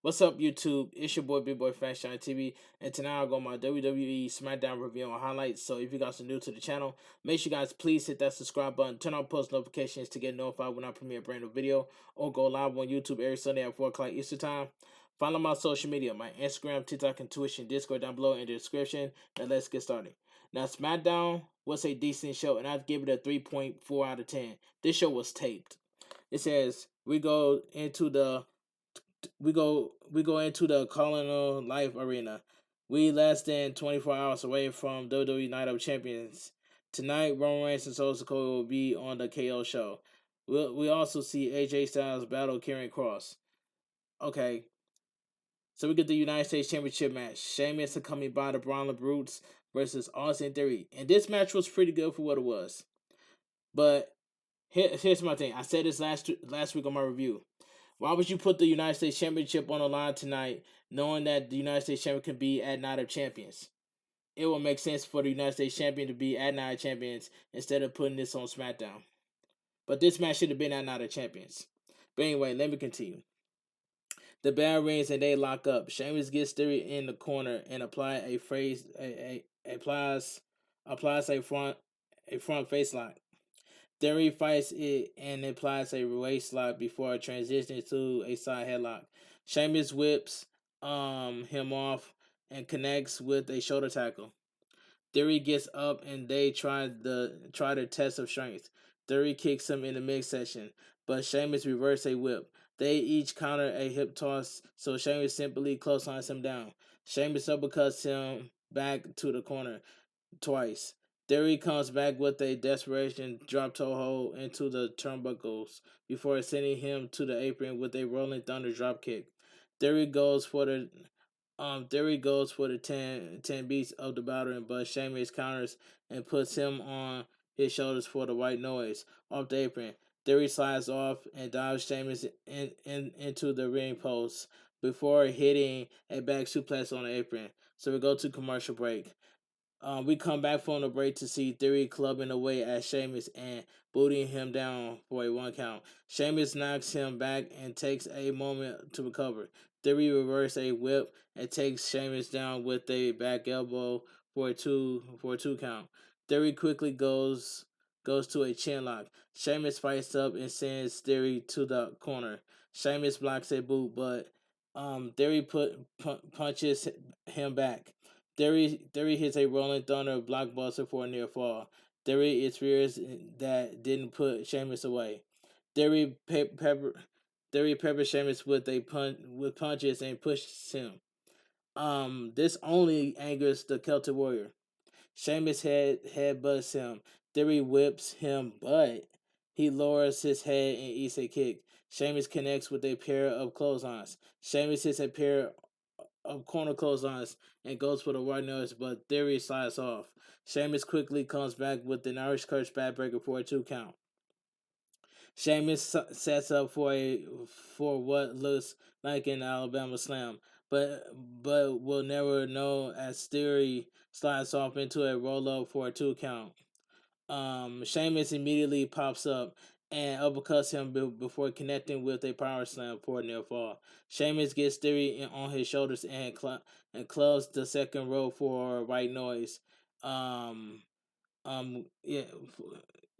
What's up, YouTube? It's your boy Bigboyfactjonnytv, and tonight I'll go my WWE Smackdown review on highlights. So if you guys are new to the channel, make sure you guys please hit that subscribe button, turn on post notifications to get notified when I premiere a brand new video, or go live on YouTube every Sunday at 4 o'clock Eastern Time. Follow my social media, my Instagram, TikTok, and Twitch and Discord down below in the description. And let's get started. Now, Smackdown was a decent show, and I'd give it a 3.4 out of 10. This show was taped. It says we go into the Colonial Life Arena. We less than 24 hours away from WWE Night of Champions. Tonight, Roman Reigns and Solo Sikoa will be on the KO show. We also see AJ Styles battle Karrion Kross. Okay, so we get the United States Championship match. Sheamus accompanied by the Brawler Brutes versus Austin Theory. And this match was pretty good for what it was. But here's my thing. I said this last week on my review. Why would you put the United States Championship on the line tonight, knowing that the United States Champion can be at Night of Champions? It would make sense for the United States Champion to be at Night of Champions instead of putting this on SmackDown. But this match should have been at Night of Champions. But anyway, let me continue. The bell rings and they lock up. Sheamus gets Theory in the corner and applies a front face lock. Theory fights it and applies a waist lock before transitioning to a side headlock. Sheamus whips him off and connects with a shoulder tackle. Theory gets up and they try the test of strength. Theory kicks him in the midsection, but Sheamus reverses a whip. They each counter a hip toss, so Sheamus simply clotheslines him down. Sheamus uppercuts him back to the corner twice. Theory comes back with a desperation drop toe hold into the turnbuckles before sending him to the apron with a rolling thunder drop kick. Theory goes for the 10 beats of the battering, but Sheamus counters and puts him on his shoulders for the white noise off the apron. Theory slides off and dives Sheamus into the ring post before hitting a back suplex on the apron. So we go to commercial break. We come back from the break to see Theory clubbing away at Sheamus and booting him down for a 1 count. Sheamus knocks him back and takes a moment to recover. Theory reverses a whip and takes Sheamus down with a back elbow for a two count. Theory quickly goes to a chin lock. Sheamus fights up and sends Theory to the corner. Sheamus blocks a boot, but Theory punches him back. Theory hits a rolling thunder blockbuster for a near fall. Theory is furious that didn't put Sheamus away. Theory peppers Sheamus with punches and pushes him. This only angers the Celtic Warrior. Sheamus headbutts him. Theory whips him, but he lowers his head and eats a kick. Sheamus connects with a pair of clotheslines. Sheamus hits a pair of corner clotheslines and goes for the white noise, but Theory slides off. Sheamus quickly comes back with an Irish curse backbreaker for a 2 count. Sheamus sets up for what looks like an Alabama slam, but will never know as Theory slides off into a roll up for a 2 count. Sheamus immediately pops up and uppercuts him before connecting with a power slam for a near fall. Sheamus gets Theory on his shoulders and clubs the second row for white noise. Yeah,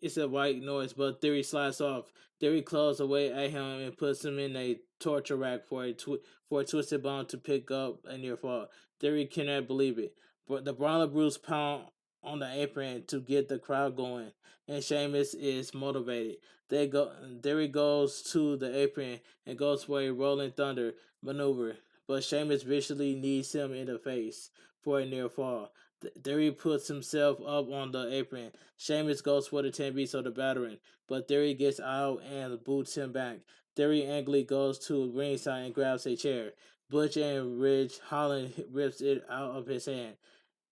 it's a white noise, but Theory slides off. Theory claws away at him and puts him in a torture rack for a twisted bomb to pick up a near fall. Theory cannot believe it, but the Brawler Brutes pound on the apron to get the crowd going, and Sheamus is motivated. Theory goes to the apron and goes for a rolling thunder maneuver, but Sheamus viciously knees him in the face for a near fall. Theory puts himself up on the apron. Sheamus goes for the 10 beats of the battering, but Theory gets out and boots him back. Theory angrily goes to ringside and grabs a chair. Butch and Ridge Holland rips it out of his hand.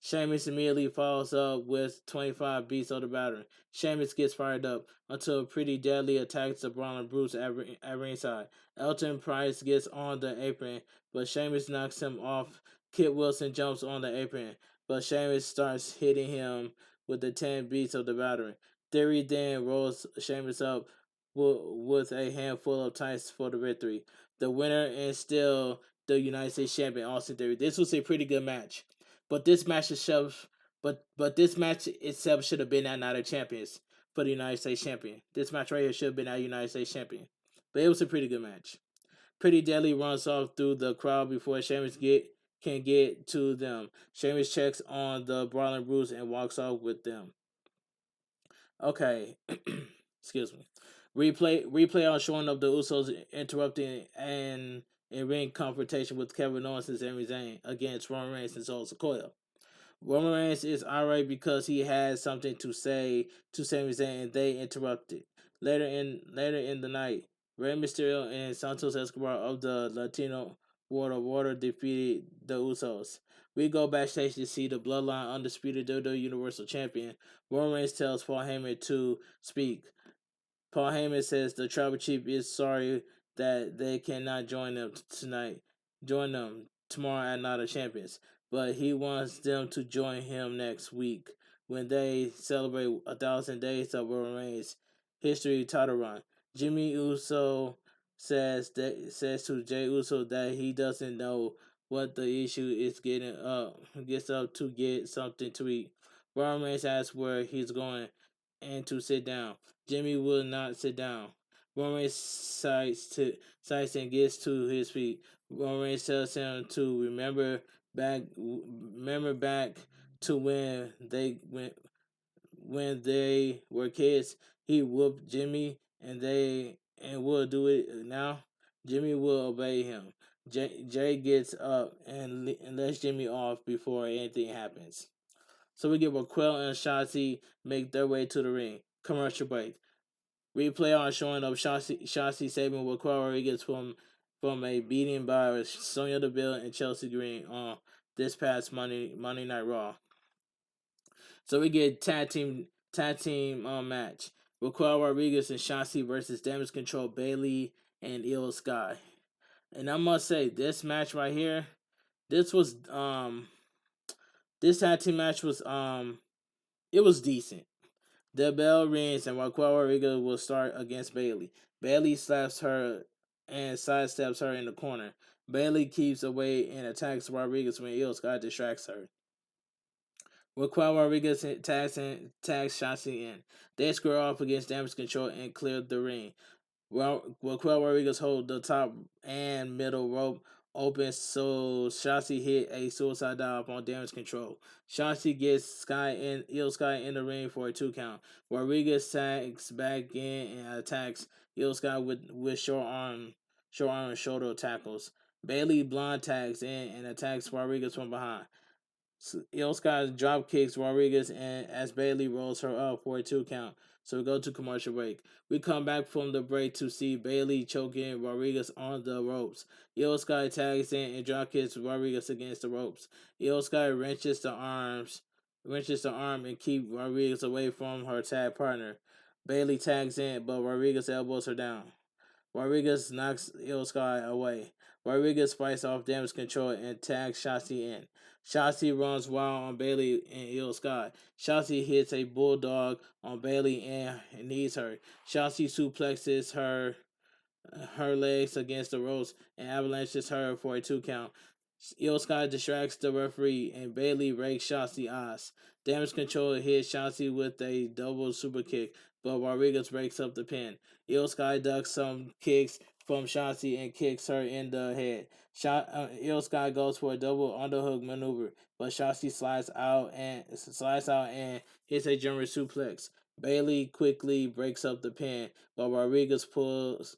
Sheamus immediately follows up with 25 beats of the battering. Sheamus gets fired up until Pretty Deadly attacks the Brawler Brutes at ringside. Elton Price gets on the apron, but Sheamus knocks him off. Kit Wilson jumps on the apron, but Sheamus starts hitting him with the 10 beats of the battering. Theory then rolls Sheamus up with a handful of tights for the victory. The winner is still the United States champion Austin Theory. This was a pretty good match, but this match itself, but this match itself should have been at Night of Champions for the United States champion. This match right here should have been at United States champion, but it was a pretty good match. Pretty Deadly runs off through the crowd before Sheamus can get to them. Sheamus checks on the Brawling Brutes and walks off with them. Okay, excuse me. Replay on showing up the Usos interrupting and in ring confrontation with Kevin Owens and Sami Zayn against Roman Reigns and Solo Sikoa. Roman Reigns is alright because he has something to say to Sami Zayn and they interrupted. Later in the night, Rey Mysterio and Santos Escobar of the Latino Water defeated the Usos. We go backstage to see the Bloodline undisputed WWE Universal Champion. Roman Reigns tells Paul Heyman to speak. Paul Heyman says the Tribal Chief is sorry that they cannot join them tonight. Join them tomorrow at Night of Champions, but he wants them to join him next week when they celebrate 1,000 days of Roman Reigns' history title run. Jimmy Uso says to Jey Uso that he doesn't know what the issue is. Gets up to get something to eat. Roman Reigns asks where he's going and to sit down. Jimmy will not sit down. Roman Reigns sights and gets to his feet. Roman Reigns tells him to remember back to when they were kids. He whooped Jimmy and will do it now. Jimmy will obey him. Jay gets up and lets Jimmy off before anything happens. So we get Raquel and Shotzi make their way to the ring. Commercial break. Replay on showing up Shotzi saving Raquel Rodriguez from a beating by Sonya Deville and Chelsea Green on this past Monday Night Raw. So we get tag team match. Raquel Rodriguez and Shotzi versus Damage Control, Bayley and Io Sky. And I must say, this match right here, this tag team match was it was decent. The bell rings and Raquel Rodriguez will start against Bayley. Bayley slaps her and sidesteps her in the corner. Bayley keeps away and attacks Rodriguez when Io Sky distracts her. Raquel Rodriguez tags Shotzi in. They square off against Damage Control and clear the ring. Raquel Rodriguez hold the top and middle rope open, so Shotzi hit a suicide dive on Damage Control. Shotzi gets Io Sky in the ring for a 2 count. Rodriguez tags back in and attacks Io Sky with short arm and shoulder tackles. Bayley blind tags in and attacks Rodriguez from behind. Io Sky drop kicks Rodriguez and as Bayley rolls her up for a 2 count. So we go to commercial break. We come back from the break to see Bayley choking Rodriguez on the ropes. Io Sky tags in and drop kicks Rodriguez against the ropes. Io Sky wrenches the arm and keeps Rodriguez away from her tag partner. Bayley tags in, but Rodriguez elbows her down. Rodriguez knocks Io Sky away. Rodriguez fights off Damage Control and tags Shotzi in. Shotzi runs wild on Bayley and Io Sky. Shotzi hits a bulldog on Bayley and knees her. Shotzi suplexes her legs against the ropes and avalanches her for a 2 count. Io Sky distracts the referee and Bayley rakes Shotzi's eyes. Damage Control hits Shotzi with a double super kick, but Rodriguez breaks up the pin. Io Sky ducks some kicks from Shotzi and kicks her in the head. Io Sky goes for a double underhook maneuver, but Shotzi slides out and hits a German suplex. Bayley quickly breaks up the pin, but Rodriguez pulls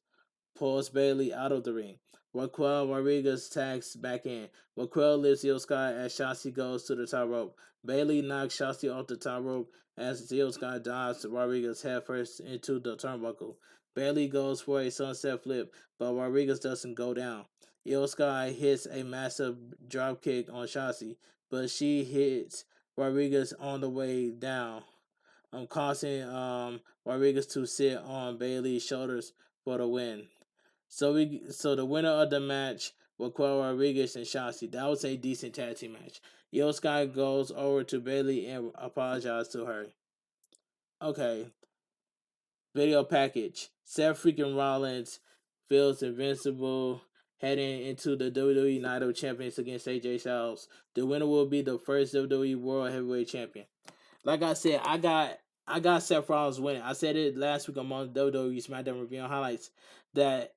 Bayley out of the ring. Raquel Rodriguez tags back in. Raquel lifts Io Sky as Shotzi goes to the top rope. Bayley knocks Shotzi off the top rope as Io Sky dives Rodriguez headfirst into the turnbuckle. Bayley goes for a sunset flip, but Rodriguez doesn't go down. Io Sky hits a massive drop kick on Shotzi, but she hits Rodriguez on the way down, causing Rodriguez to sit on Bayley's shoulders for the win. So the winner of the match, Raquel Rodriguez and Shotzi. That was a decent tag team match. Io Sky goes over to Bayley and apologizes to her. Okay. Video package. Seth freaking Rollins feels invincible. heading into the WWE Night of Champions against AJ Styles. The winner will be the first WWE World Heavyweight Champion. Like I said, I got Seth Rollins winning. I said it last week on WWE Smackdown Review Highlights that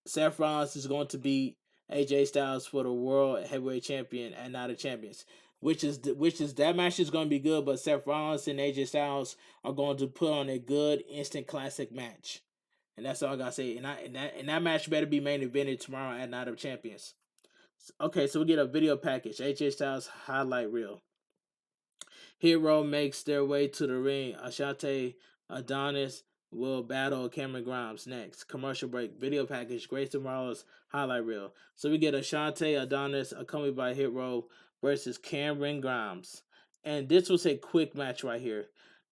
Seth Rollins is going to beat AJ Styles for the World Heavyweight Champion at Night of Champions, which is that match is going to be good. But Seth Rollins and AJ Styles are going to put on a good instant classic match, and that's all I gotta say. And that match better be main evented tomorrow at Night of Champions. Okay, so we get a video package. AJ Styles highlight reel. Hero makes their way to the ring. Ashante Adonis will battle Cameron Grimes next. Commercial break. Video package. Grayson Wallace highlight reel. So we get Ashante Adonis accompanied by Hero versus Cameron Grimes. And this was a quick match right here.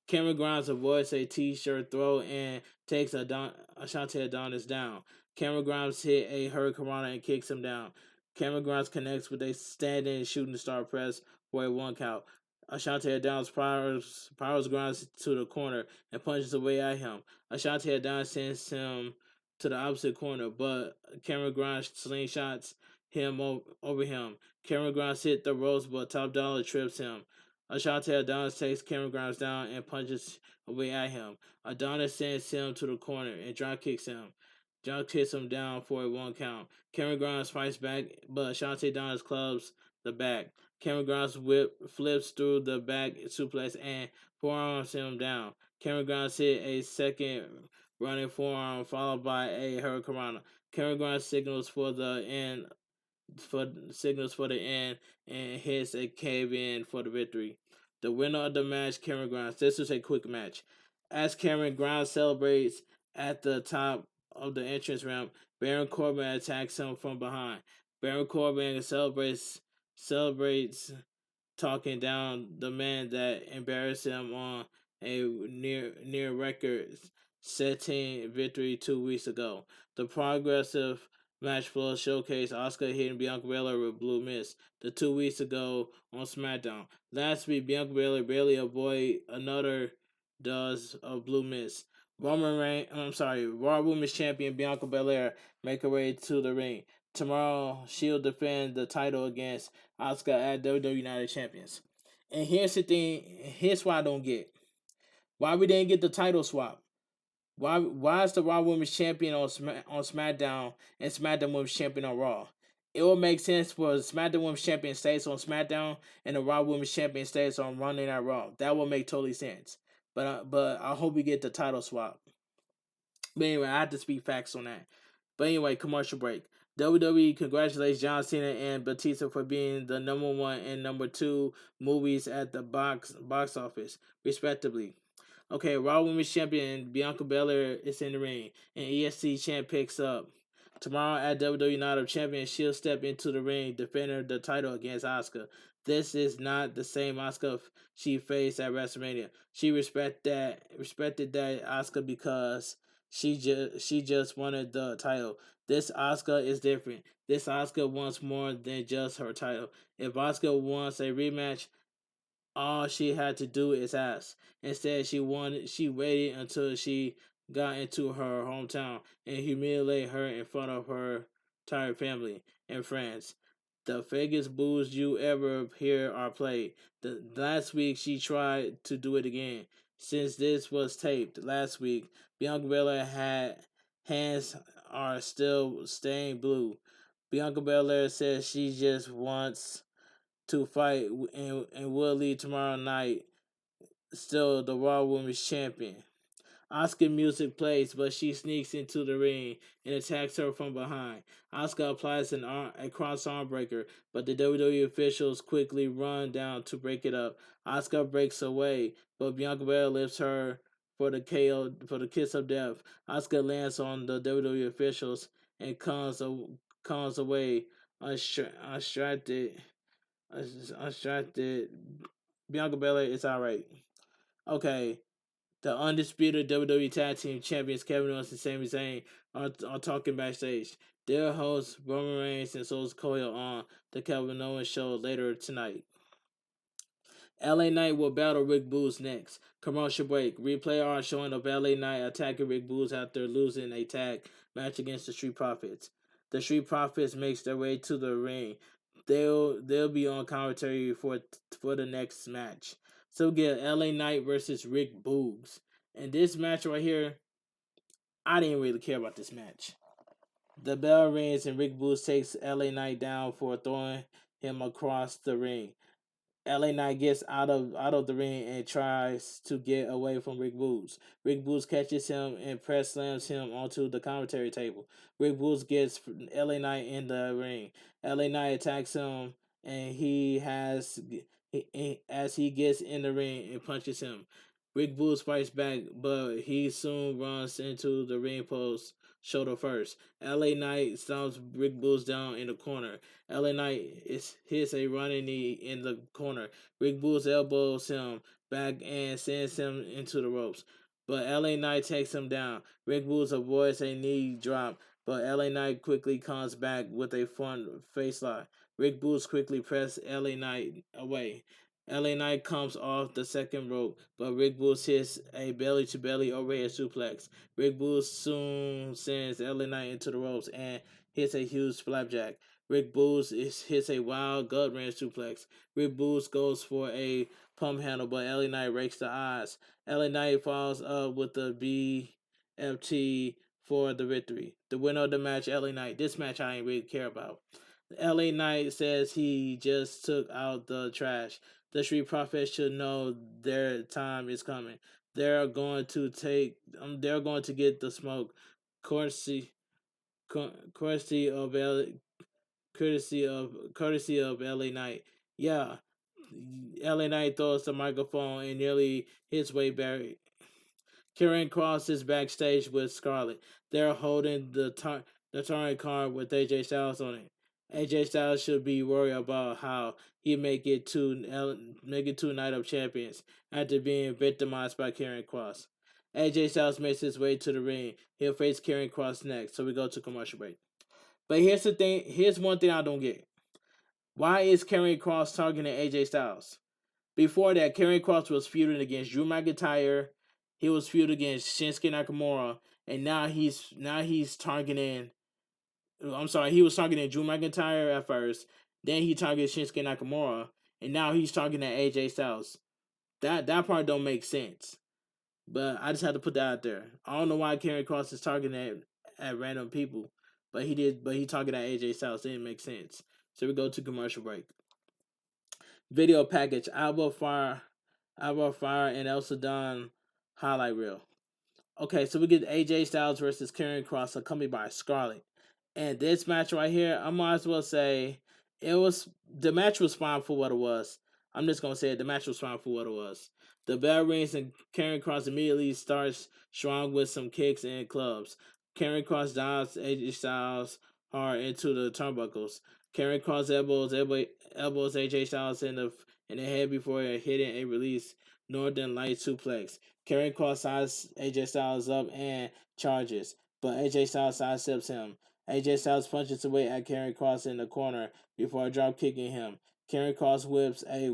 Cameron Grimes avoids a t-shirt throw and takes Ashante Adonis down. Cameron Grimes hit a Hurricanrana and kicks him down. Cameron Grimes connects with a standing shooting star press for a 1 count. Ashante Adonis powers Grimes to the corner and punches away at him. Ashante Adonis sends him to the opposite corner, but Cameron Grimes slingshots him over him. Cameron Grimes hit the ropes, but Top Dollar trips him. Ashante Adonis takes Cameron Grimes down and punches away at him. Adonis sends him to the corner and drop kicks him. Drop kicks him down for a 1 count. Cameron Grimes fights back, but Ashante Adonis clubs the back. Cameron Grimes flips through the back suplex and forearms him down. Cameron Grimes hit a second running forearm followed by a Hurricanrana. Cameron Grimes signals for the end and hits a cave in for the victory. The winner of the match, Cameron Grimes. This is a quick match. As Cameron Grimes celebrates at the top of the entrance ramp, Baron Corbin attacks him from behind. Baron Corbin celebrates talking down the man that embarrassed him on a near record setting victory 2 weeks ago. The progressive match flow showcased Asuka hitting Bianca Bellaire with Blue Mist the 2 weeks ago on SmackDown. Last week, Bianca Bellaire barely avoided another dose of Blue Mist. Raw Women's Champion Bianca Belair make her way to the ring. Tomorrow, she'll defend the title against Asuka at WWE Night of Champions. And here's the thing. Here's what I don't get. Why we didn't get the title swap? Why is the Raw Women's Champion on SmackDown and SmackDown Women's Champion on Raw? It would make sense for SmackDown Women's Champion stays on SmackDown and the Raw Women's Champion stays on Monday Night Raw. That would make totally sense. But I hope we get the title swap. But anyway, I have to speak facts on that. But anyway, commercial break. WWE congratulates John Cena and Batista for being the #1 and #2 movies at the box office, respectively. Okay, Raw Women's Champion Bianca Belair is in the ring, and EST champ picks up. Tomorrow at WWE Night of Champions, she'll step into the ring, defending the title against Asuka. This is not the same Asuka she faced at WrestleMania. She respected that Asuka because she just wanted the title. This Asuka is different. This Asuka wants more than just her title. If Asuka wants a rematch, all she had to do is ask. Instead, she waited until she got into her hometown and humiliated her in front of her entire family and friends. The fakest boos you ever hear are played. Last week, she tried to do it again. Since this was taped last week, Bianca Belair had hands are still staying blue. Bianca Belair says she just wants to fight and will leave tomorrow night still the Raw Women's Champion. Asuka music plays, but she sneaks into the ring and attacks her from behind. Asuka applies a cross arm breaker, but the WWE officials quickly run down to break it up. Asuka breaks away, but Bianca Belair lifts her for the kiss of death. Asuka lands on the WWE officials and comes away undistracted. Bianca Belair is alright. Okay. The undisputed WWE Tag Team Champions Kevin Owens and Sami Zayn are talking backstage. Their hosts Roman Reigns and Solo Sikoa on the Kevin Owens show later tonight. LA Knight will battle Rick Boogs next. Commercial break. Replay are showing of LA Knight attacking Rick Boogs after losing a tag match against the Street Profits. The Street Profits makes their way to the ring. They'll be on commentary for the next match. So we get LA Knight versus Rick Boogs. And this match right here, I didn't really care about this match. The bell rings and Rick Boogs takes LA Knight down for throwing him across the ring. LA Knight gets out of the ring and tries to get away from Rick Boogs. Rick Boogs catches him and press slams him onto the commentary table. Rick Boogs gets LA Knight in the ring. LA Knight attacks him and as he gets in the ring and punches him. Rick Boogs fights back, but he soon runs into the ring post shoulder first. LA Knight stomps Rick Boogs down in the corner. LA Knight hits a running knee in the corner. Rick Boogs elbows him back and sends him into the ropes. But LA Knight takes him down. Rick Boogs avoids a knee drop, but LA Knight quickly comes back with a front face lock. Rick Boogs quickly presses LA Knight away. LA Knight comes off the second rope, but Rick Boogs hits a belly-to-belly overhead suplex. Rick Boogs soon sends LA Knight into the ropes and hits a huge flapjack. Rick Boogs hits a wild gut wrench suplex. Rick Boogs goes for a pump handle, but LA Knight rakes the odds. LA Knight follows up with the BFT for the victory. The winner of the match, LA Knight. This match I didn't really care about. LA Knight says he just took out the trash. The Street Profits should know their time is coming. They're going to get the smoke, courtesy of LA Knight. Yeah, LA Knight throws the microphone and nearly hits way Barry. Karen Cross is backstage with Scarlett. They're holding the touring card with AJ Styles on it. AJ Styles should be worried about how he make it to Night of Champions after being victimized by Karen Cross. AJ Styles makes his way to the ring. He'll face Karen Cross next, so we go to commercial break. But here's the thing. Here's one thing I don't get. Why is Karen Cross targeting AJ Styles? Before that, Karen Cross was feuding against Drew McIntyre. He was feuding against Shinsuke Nakamura, and now he's targeting. I'm sorry, he was targeting Drew McIntyre at first. Then he targeted Shinsuke Nakamura, and now he's targeting AJ Styles. That part don't make sense. But I just had to put that out there. I don't know why Karen Cross is targeting at random people, but he did. But he targeted at AJ Styles. It didn't make sense. So we go to commercial break. Video package: Alba Fire, and Elsa Dawn highlight reel. Okay, so we get AJ Styles versus Karen Cross, accompanied by Scarlett. And this match right here, I might as well say the match was fine for what it was. I'm just gonna say it, the match was fine for what it was. The bell rings and Karen Cross immediately starts strong with some kicks and clubs. Karen Cross dives AJ Styles hard into the turnbuckles. Karen Cross elbows AJ Styles in the head before hitting a release Northern Light suplex. Karen Cross sides AJ Styles up and charges, but AJ Styles sidesteps him. AJ Styles punches away at Karen Cross in the corner before drop kicking him. Karen Cross reverse a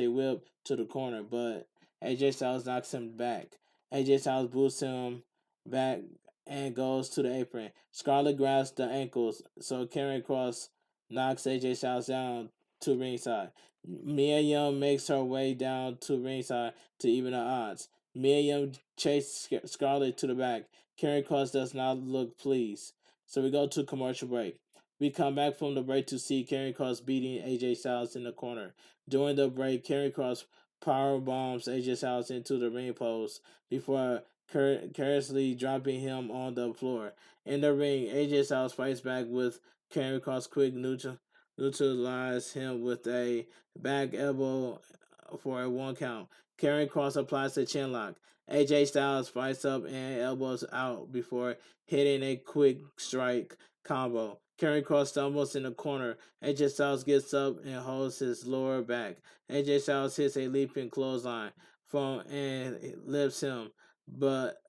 whip to the corner, but AJ Styles knocks him back. AJ Styles boosts him back and goes to the apron. Scarlett grabs the ankles, so Karen Cross knocks AJ Styles down to ringside. Mia Yim makes her way down to ringside to even the odds. Mia Yim chases Scarlett to the back. Karen Cross does not look pleased. So we go to commercial break. We come back from the break to see Karen Cross beating AJ Styles in the corner. During the break, Karen Cross power bombs AJ Styles into the ring post before carelessly dropping him on the floor. In the ring, AJ Styles fights back with Karen Cross quick neutralize him with a back elbow for a 1 count. Karen Cross applies the chin lock. AJ Styles fights up and elbows out before hitting a quick strike combo. Karen Cross stumbles in the corner. AJ Styles gets up and holds his lower back. AJ Styles hits a leaping clothesline and lifts him, but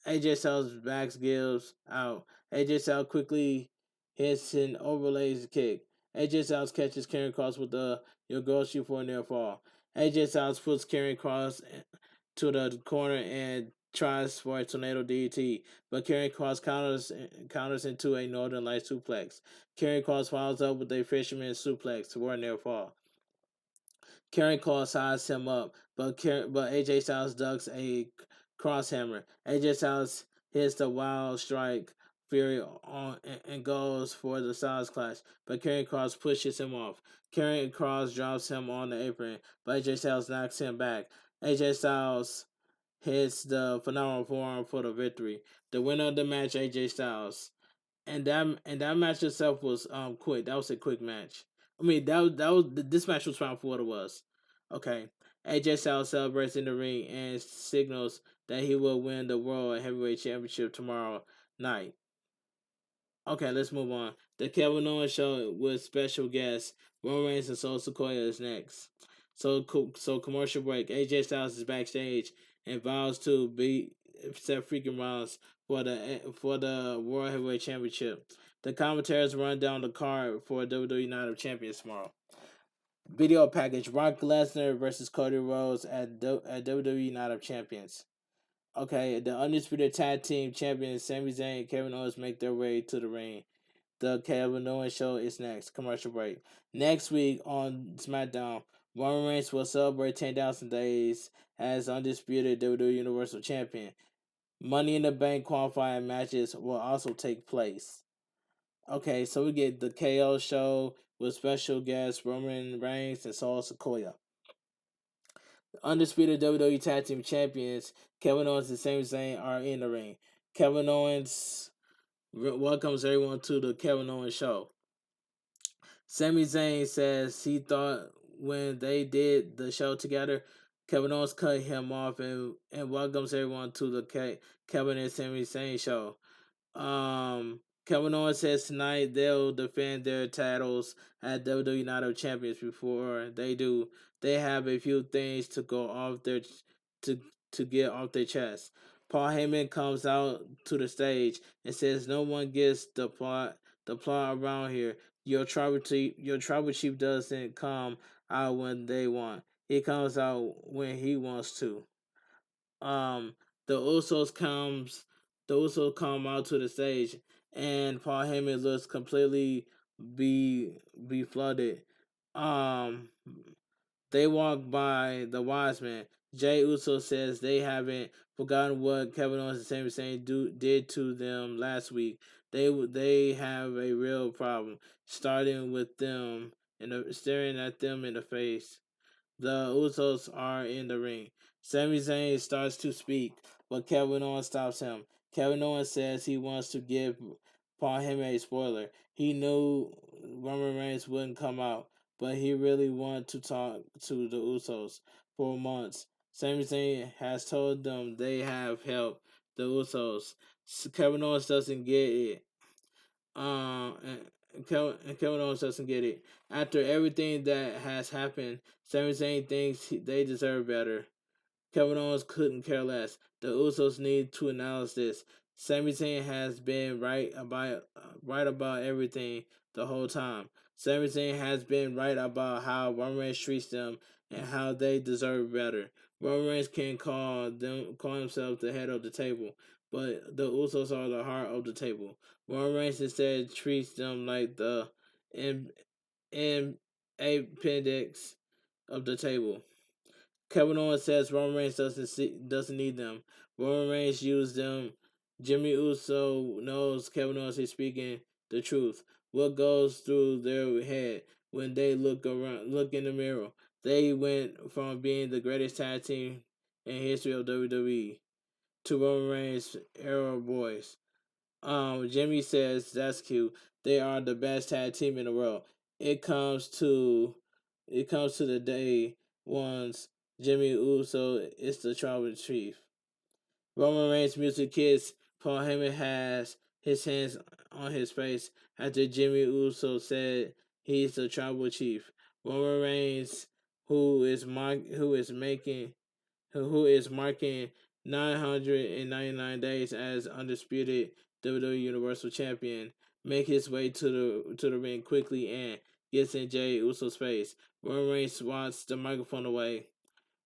AJ Styles' back gives out. AJ Styles quickly hits an overlays kick. AJ Styles catches Karen Cross with your girl shoot for a near fall. AJ Styles puts Karen Cross to the corner and tries for a tornado DDT, but Karrion Kross counters into a Northern Lights suplex. Karrion Kross follows up with a fisherman suplex to warn their fall. Karrion Kross hides him up, but AJ Styles ducks a crosshammer. AJ Styles hits the wild strike Fury on and goes for the Styles Clash, but Karrion Kross pushes him off. Karrion Kross drops him on the apron, but AJ Styles knocks him back. AJ Styles hits the phenomenal forearm for the victory. The winner of the match, AJ Styles. And that match itself was quick. That was a quick match. I mean that was this match was fine for what it was. Okay. AJ Styles celebrates in the ring and signals that he will win the World Heavyweight Championship tomorrow night. Okay, let's move on. The Kevin Owens show with special guests Roman Reigns and Solo Sikoa is next. So commercial break. AJ Styles is backstage and vows to beat Seth freaking Rollins for the World Heavyweight Championship. The commentators run down the card for WWE Night of Champions tomorrow. Video package: Brock Lesnar versus Cody Rhodes at WWE Night of Champions. Okay, the Undisputed Tag Team Champions Sami Zayn and Kevin Owens make their way to the ring. The Kevin Owens show is next. Commercial break. Next week on SmackDown, Roman Reigns will celebrate 10,000 days as undisputed WWE Universal Champion. Money in the Bank qualifying matches will also take place. Okay, so we get the KO show with special guests Roman Reigns and Solo Sikoa. Undisputed WWE Tag Team Champions Kevin Owens and Sami Zayn are in the ring. Kevin Owens welcomes everyone to the Kevin Owens show. Sami Zayn says he thought when they did the show together, Kevin Owens cut him off and welcomes everyone to the Kevin and Sami Zayn show. Kevin Owens says tonight they'll defend their titles at WWE Night of Champions. Before they do, they have a few things to go off their to get off their chest. Paul Heyman comes out to the stage and says no one gets the plot around here. Your tribal chief doesn't come out when they want. He comes out when he wants to. The Usos come out to the stage, and Paul Heyman looks completely be flooded. Um, they walk by the Wise Man. Jey Uso says they haven't forgotten what Kevin Owens and Sami Zayn did to them last week. They have a real problem, starting with them and staring at them in the face. The Usos are in the ring. Sami Zayn starts to speak, but Kevin Owens stops him. Kevin Owens says he wants to give Paul Heyman a spoiler. He knew Roman Reigns wouldn't come out, but he really wanted to talk to the Usos for months. Sami Zayn has told them they have helped the Usos. Kevin Owens doesn't get it. Kevin Owens doesn't get it. After everything that has happened, Sami Zayn thinks they deserve better. Kevin Owens couldn't care less. The Usos need to announce this. Sami Zayn has been right about everything the whole time. Sami Zayn has been right about how Roman Reigns treats them and how they deserve better. Roman Reigns can call himself the head of the table, but the Usos are the heart of the table. Roman Reigns instead treats them like the appendix of the table. Kevin Owens says Roman Reigns doesn't need them. Roman Reigns used them. Jimmy Uso knows Kevin Owens is speaking the truth. What goes through their head when they look in the mirror? They went from being the greatest tag team in history of WWE to Roman Reigns era boys. Jimmy says that's cute. They are the best tag team in the world. It comes to the day once Jimmy Uso is the tribal chief. Roman Reigns music hits. Paul Heyman has his hands on his face after Jimmy Uso said he's the tribal chief. Roman Reigns, who is marking 999 days as undisputed WWE Universal Champion, make his way to the ring quickly and gets in Jey Uso's face. Roman Reigns swats the microphone away.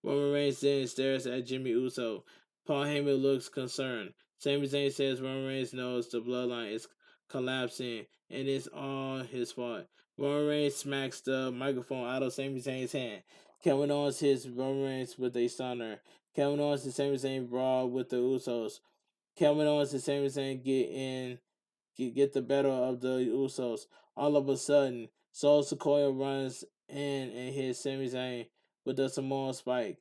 Roman Reigns then stares at Jimmy Uso. Paul Heyman looks concerned. Sami Zayn says Roman Reigns knows the bloodline is collapsing and it's all his fault. Roman Reigns smacks the microphone out of Sami Zayn's hand. Kevin Owens hits Roman Reigns with a stunner. Kevin Owens and Sami Zayn brawl with the Usos. Kevin Owens and Sami Zayn get the better of the Usos. All of a sudden, Solo Sikoa runs in and hits Sami Zayn with the Samoan spike.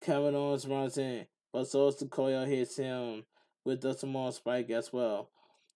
Kevin Owens runs in, but Solo Sikoa hits him with the Samoan spike as well.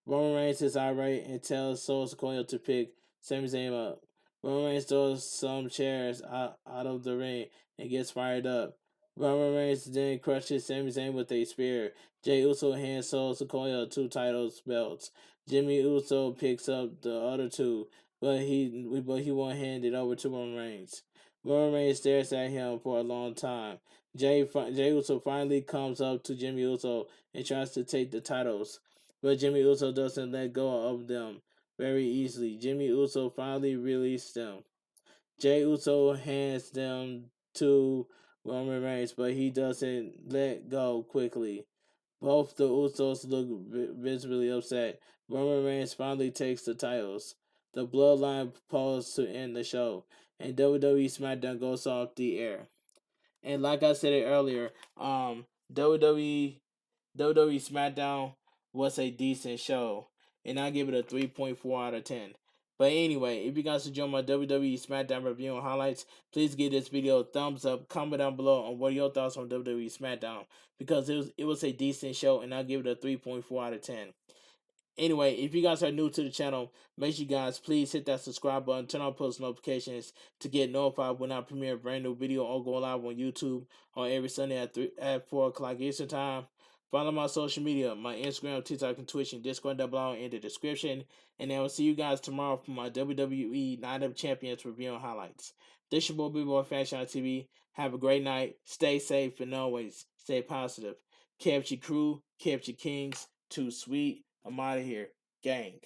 Roman Reigns is irate and tells Solo Sikoa to pick Sami Zayn up. Roman Reigns throws some chairs out of the ring and gets fired up. Roman Reigns then crushes Sami Zayn with a spear. Jey Uso hands Solo Sikoa 2 titles belts. Jimmy Uso picks up the other 2, but he won't hand it over to Roman Reigns. Roman Reigns stares at him for a long time. Jey Uso finally comes up to Jimmy Uso and tries to take the titles, but Jimmy Uso doesn't let go of them very easily. Jimmy Uso finally released them. Jey Uso hands them to Roman Reigns, but he doesn't let go quickly. Both the Usos look visibly upset. Roman Reigns finally takes the titles. The Bloodline pause to end the show, and WWE Smackdown goes off the air. And like I said it earlier, WWE Smackdown was a decent show, and I give it a 3.4 out of 10. But anyway, if you guys enjoy my WWE Smackdown review and highlights, please give this video a thumbs up. Comment down below on what are your thoughts on WWE Smackdown, because it was a decent show, and I give it a 3.4 out of 10. Anyway, if you guys are new to the channel, make sure you guys please hit that subscribe button, turn on post notifications to get notified when I premiere a brand new video or go live on YouTube on every Sunday at 4 o'clock Eastern Time. Follow my social media, my Instagram, TikTok, and Twitch, and Discord down below in the description. And I will see you guys tomorrow for my WWE Night of Champions review and highlights. This your boy Bigboyfactjonnytv. Have a great night. Stay safe and always stay positive. Kept your crew, kept your kings. Too sweet. I'm out of here. Gang.